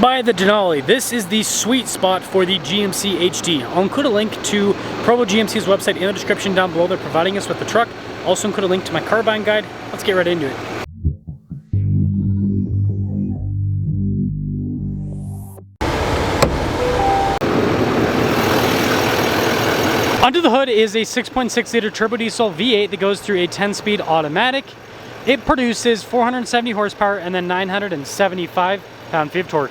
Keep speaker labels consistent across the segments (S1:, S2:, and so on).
S1: by the Denali. This is the sweet spot for the GMC HD. I'll include a link to Provo GMC's website in the description down below. They're providing us with the truck. Also include a link to my car buying guide. Let's get right into it. Under the hood is a 6.6 liter turbo diesel V8 that goes through a 10-speed automatic. It produces 470 horsepower and then 975 pound-feet of torque.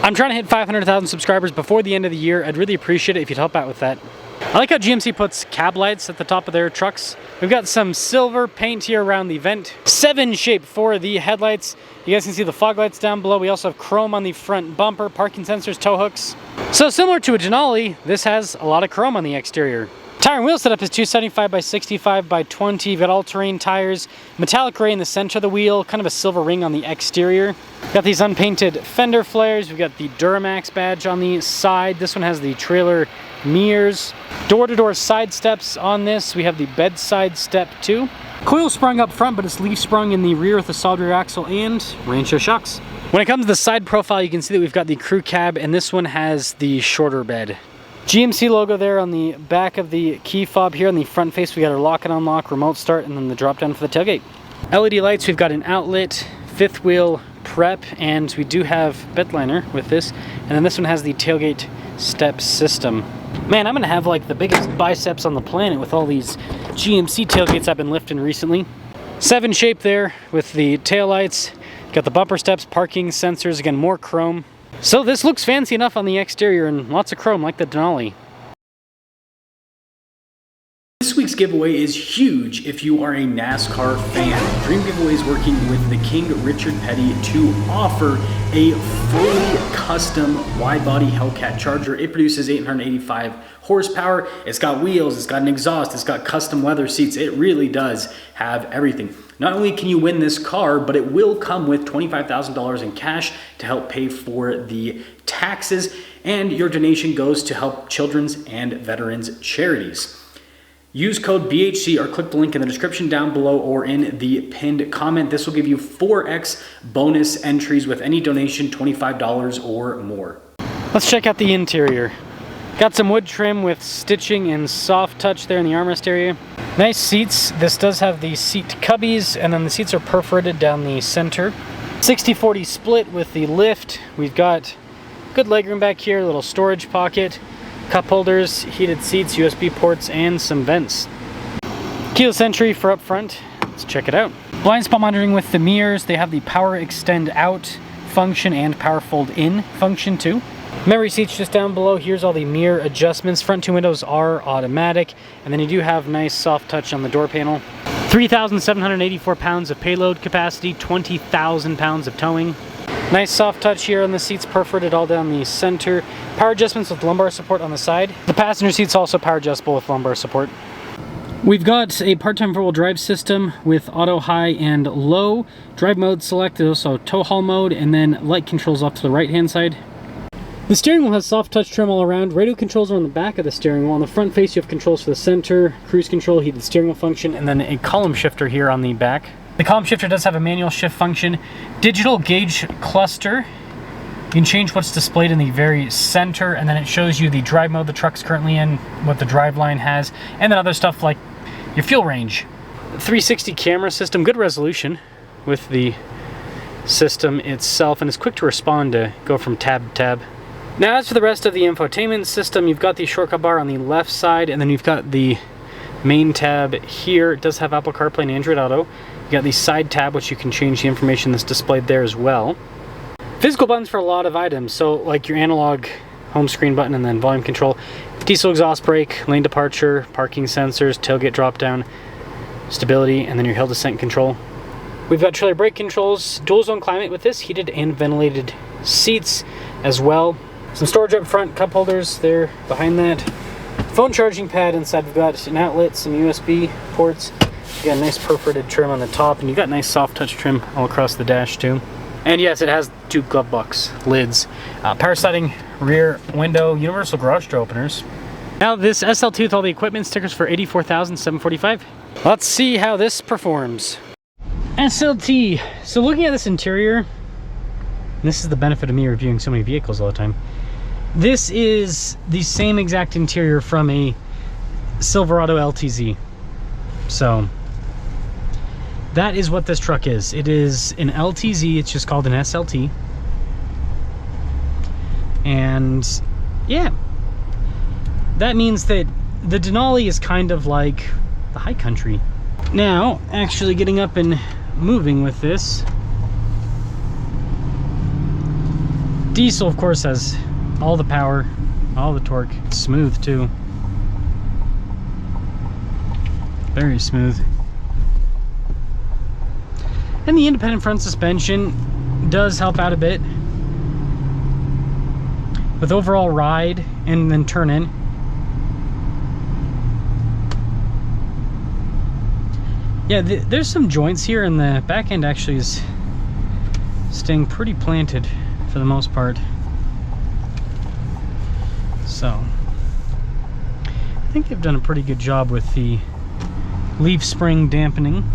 S1: I'm trying to hit 500,000 subscribers before the end of the year. I'd really appreciate it if you'd help out with that. I like how GMC puts cab lights at the top of their trucks. We've got some silver paint here around the vent. 7 shape for the headlights. You guys can see the fog lights down below. We also have chrome on the front bumper, parking sensors, tow hooks. So similar to a Denali, this has a lot of chrome on the exterior. Tire and wheel setup is 275 by 65 by 20. You've got all-terrain tires, metallic gray in the center of the wheel, kind of a silver ring on the exterior. Got these unpainted fender flares. We've got the Duramax badge on the side. This one has the trailer mirrors. Door-to-door side steps on this. We have the bedside step too. Coil sprung up front, but it's leaf sprung in the rear with a solid rear axle and rain show shocks. When it comes to the side profile, you can see that we've got the crew cab, and this one has the shorter bed. GMC logo there on the back of the key fob. Here on the front face, we got our lock and unlock, remote start, and then the drop down for the tailgate. LED lights, we've got an outlet, fifth wheel prep, and we do have bed liner with this. And then this one has the tailgate step system. Man, I'm gonna have like the biggest biceps on the planet with all these GMC tailgates I've been lifting recently. 7 shape there with the tail lights. Got the bumper steps, parking sensors, again, more chrome. So this looks fancy enough on the exterior and lots of chrome like the Denali. This week's giveaway is huge if you are a NASCAR fan. Dream Giveaway is working with the King Richard Petty to offer a fully custom wide-body Hellcat Charger. It produces 885 horsepower. It's got wheels, it's got an exhaust, it's got custom leather seats. It really does have everything. Not only can you win this car, but it will come with $25,000 in cash to help pay for the taxes, and your donation goes to help children's and veterans charities. Use code BHC or click the link in the description down below or in the pinned comment. This will give you 4x bonus entries with any donation, $25 or more. Let's check out the interior. Got some wood trim with stitching and soft touch there in the armrest area. Nice seats. This does have the seat cubbies, and then the seats are perforated down the center. 60-40 split with the lift. We've got good legroom back here, a little storage pocket. Cup holders, heated seats, USB ports, and some vents. Keyless entry for up front. Let's check it out. Blind spot monitoring with the mirrors. They have the power extend out function and power fold in function too. Memory seats just down below. Here's all the mirror adjustments. Front 2 windows are automatic, and then you do have nice soft touch on the door panel. 3,784 pounds of payload capacity, 20,000 pounds of towing. Nice soft touch here on the seats, perforated all down the center. Power adjustments with lumbar support on the side. The passenger seat's also power adjustable with lumbar support. We've got a part-time four-wheel drive system with auto, high, and low. Drive mode selected, also tow haul mode, and then light controls off to the right-hand side. The steering wheel has soft touch trim all around. Radio controls are on the back of the steering wheel. On the front face, you have controls for the center, cruise control, heated steering wheel function, and then a column shifter here on the back. The column shifter does have a manual shift function. Digital gauge cluster. You can change what's displayed in the very center, and then it shows you the drive mode the truck's currently in, what the drive line has, and then other stuff like your fuel range. 360 camera system, good resolution with the system itself, and it's quick to respond to go from tab to tab. Now as for the rest of the infotainment system, you've got the shortcut bar on the left side, and then you've got the main tab here. It does have Apple CarPlay and Android Auto. You got the side tab, which you can change the information that's displayed there as well. Physical buttons for a lot of items, so like your analog home screen button and then volume control, diesel exhaust brake, lane departure, parking sensors, tailgate drop down, stability, and then your hill descent control. We've got trailer brake controls, dual zone climate with this, heated and ventilated seats as well. Some storage up front, cup holders there behind that. Phone charging pad inside. We've got an outlet, some USB ports. You got a nice perforated trim on the top, and you got nice soft touch trim all across the dash too. And yes, it has 2 glove box lids. Power sliding rear window, universal garage door openers. Now this SLT with all the equipment stickers for $84,745. Let's see how this performs. SLT. So looking at this interior, this is the benefit of me reviewing so many vehicles all the time. This is the same exact interior from a Silverado LTZ. So that is what this truck is. It is an LTZ, it's just called an SLT. And yeah, that means that the Denali is kind of like the high country. Now, actually getting up and moving with this, diesel of course has all the power, all the torque. It's smooth too. Very smooth. And the independent front suspension does help out a bit with overall ride and then turn in. Yeah, there's some joints here, and the back end actually is staying pretty planted for the most part. So I think they've done a pretty good job with the leaf spring damping.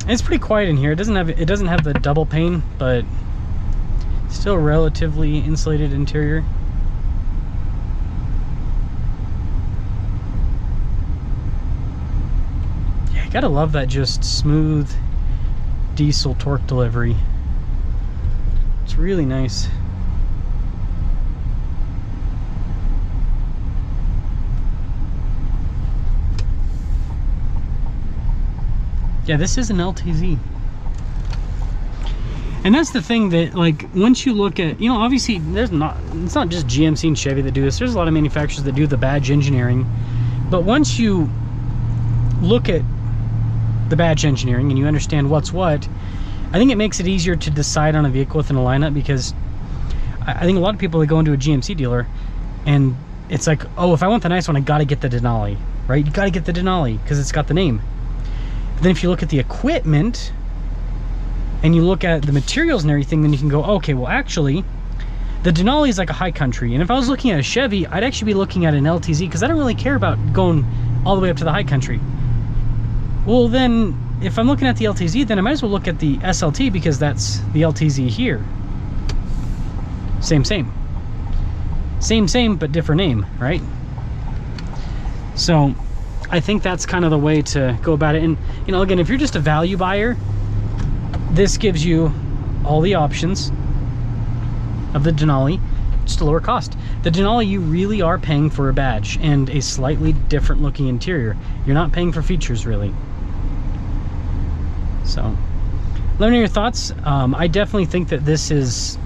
S1: It's pretty quiet in here. It doesn't have the double pane, but still relatively insulated interior. Yeah, gotta love that just smooth diesel torque delivery. It's really nice. Yeah, this is an LTZ. And that's the thing that, like, once you look at, you know, obviously it's not just GMC and Chevy that do this. There's a lot of manufacturers that do the badge engineering. But once you look at the badge engineering and you understand what's what, I think it makes it easier to decide on a vehicle within a lineup, because I think a lot of people that go into a GMC dealer and it's like, oh, if I want the nice one, I gotta get the Denali, right? You gotta get the Denali because it's got the name. But then if you look at the equipment and you look at the materials and everything, then you can go, okay, well actually the Denali is like a high country, and if I was looking at a Chevy, I'd actually be looking at an LTZ because I don't really care about going all the way up to the high country. Well then, if I'm looking at the LTZ, then I might as well look at the SLT because that's the LTZ here. Same, but different name, right? So I think that's kind of the way to go about it. And, you know, again, if you're just a value buyer, this gives you all the options of the Denali, just a lower cost. The Denali, you really are paying for a badge and a slightly different looking interior. You're not paying for features, really. So let me know your thoughts. I definitely think that this is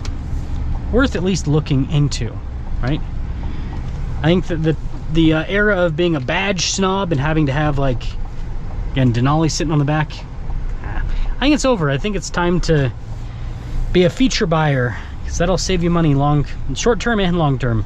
S1: worth at least looking into, right? I think that the era of being a badge snob and having to have, like, again, Denali sitting on the back, I think it's over. I think it's time to be a feature buyer, because that'll save you money short term and long term.